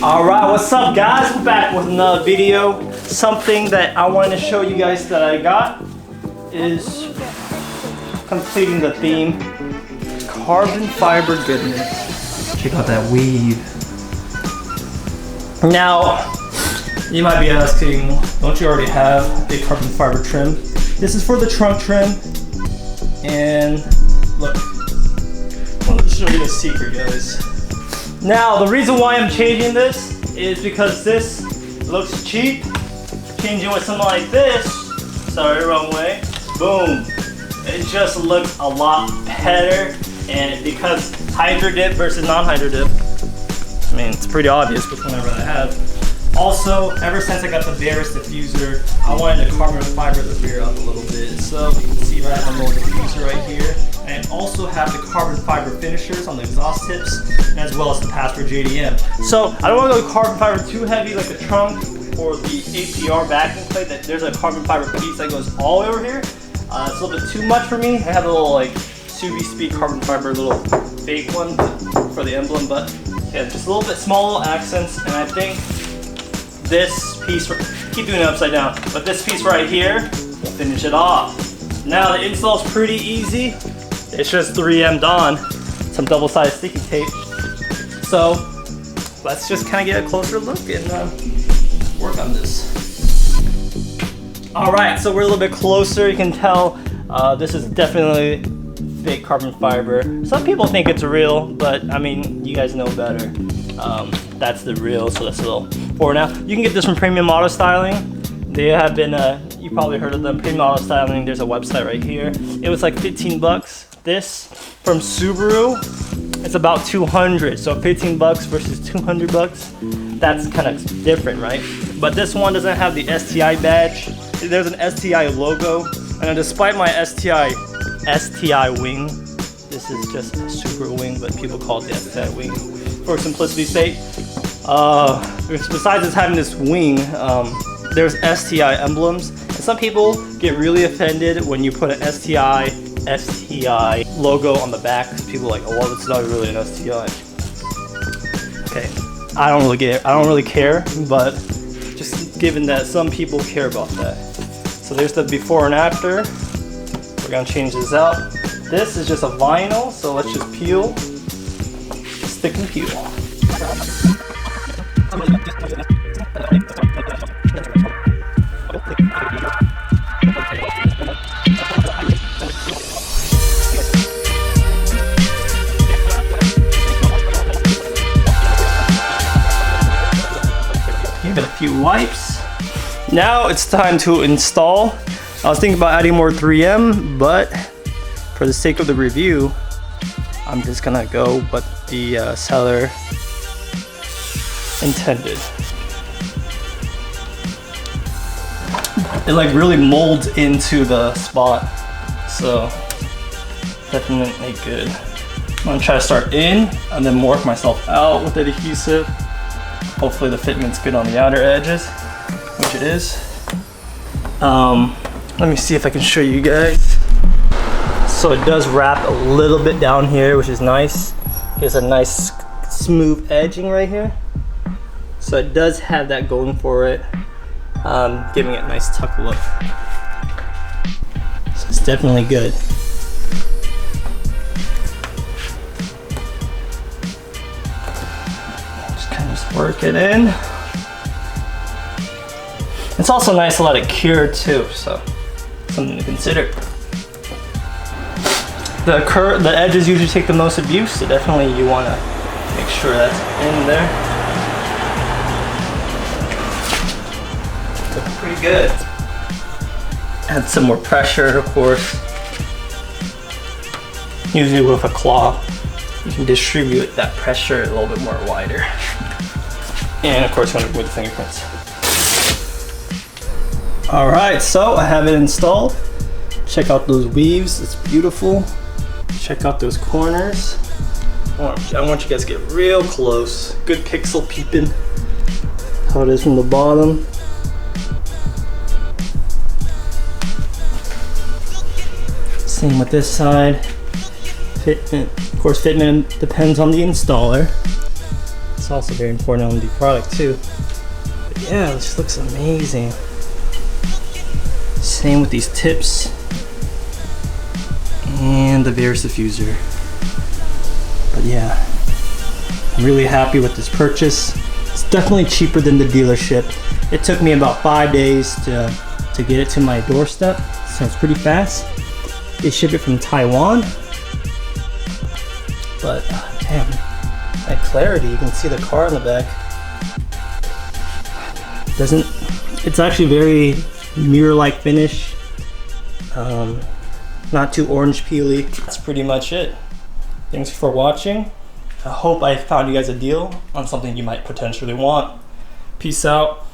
Alright, what's up guys? We're back with another video. Something that I wanted to show you guys that I got is completing the theme. Carbon fiber goodness. Check out that weave. Now, you might be asking, don't you already have a carbon fiber trim? This is for the trunk trim. And look, I want to show you the secret, guys. Now, the reason why I'm changing this is because this looks cheap. Changing with something like this, sorry, wrong way, boom. It just looks a lot better. And because hydro dip versus non-hydro dip, I mean, it's pretty obvious which one I'd rather have. Also, ever since I got the Varus diffuser, I wanted to carbon fiber the rear up a little bit. So you can see right, I have a little diffuser right here. And I also have the carbon fiber finishers on the exhaust tips, as well as the pass for JDM. So I don't want to go carbon fiber too heavy like the trunk or the APR backing plate. That there's a carbon fiber piece that goes all over here. It's a little bit too much for me. I have a little like Subispeed carbon fiber little fake one for the emblem, but yeah, just a little bit small little accents. And I think this piece, keep doing it upside down, but this piece right here will finish it off. Now the install is pretty easy. It's just 3M'd on some double-sided sticky tape. So let's just kind of get a closer look and work on this. All right, so we're a little bit closer. You can tell this is definitely fake carbon fiber. Some people think it's real, but I mean, you guys know better. That's the real, so that's a little for now. You can get this from Premium Auto Styling. They have been, you probably heard of them, Premium Auto Styling. There's a website right here. It was like 15 bucks. This from Subaru, it's about 200. So 15 bucks versus 200 bucks. That's kind of different, right? But this one doesn't have the STI badge. There's an STI logo. And despite my STI wing, this is just a Subaru wing, but people call it the STI wing for simplicity's sake. Besides just having this wing, there's STI emblems. And some people get really offended when you put an STI logo on the back, because people are like, oh well, it's not really an STI. Okay, I don't really care, but just given that some people care about that. So there's the before and after. We're gonna change this out. This is just a vinyl, so let's just peel, stick and peel. Give it a few wipes. Now it's time to install. I was thinking about adding more 3M, but for the sake of the review, I'm just gonna go what the seller intended. It like really molds into the spot, so definitely good. I'm gonna try to start in and then work myself out with the adhesive. Hopefully the fitment's good on the outer edges, which it is. Let me see if I can show you guys. So it does wrap a little bit down here, which is nice. There's a nice smooth edging right here. So it does have that going for it, giving it a nice tuck look. So it's definitely good. Just kind of work it in. It's also nice to let it cure too, so something to consider. The edges usually take the most abuse, so definitely you want to make sure that's in there. Looks pretty good. Add some more pressure, of course. Usually with a claw, you can distribute that pressure a little bit more wider. And of course, with the fingerprints. All right, so I have it installed. Check out those weaves, it's beautiful. Check out those corners. I want you guys to get real close. Good pixel peeping. How it is from the bottom. Same with this side. Fitment, of course, fitment depends on the installer. It's also very important on the product too. But yeah, this looks amazing. Same with these tips and the Varus diffuser. But yeah, I'm really happy with this purchase. It's definitely cheaper than the dealership. It took me about 5 days to get it to my doorstep, so it's pretty fast. They ship it from Taiwan. But damn, that clarity, you can see the car in the back. It's actually very mirror-like finish. Not too orange peely. That's pretty much it. Thanks for watching. I hope I found you guys a deal on something you might potentially want. Peace out.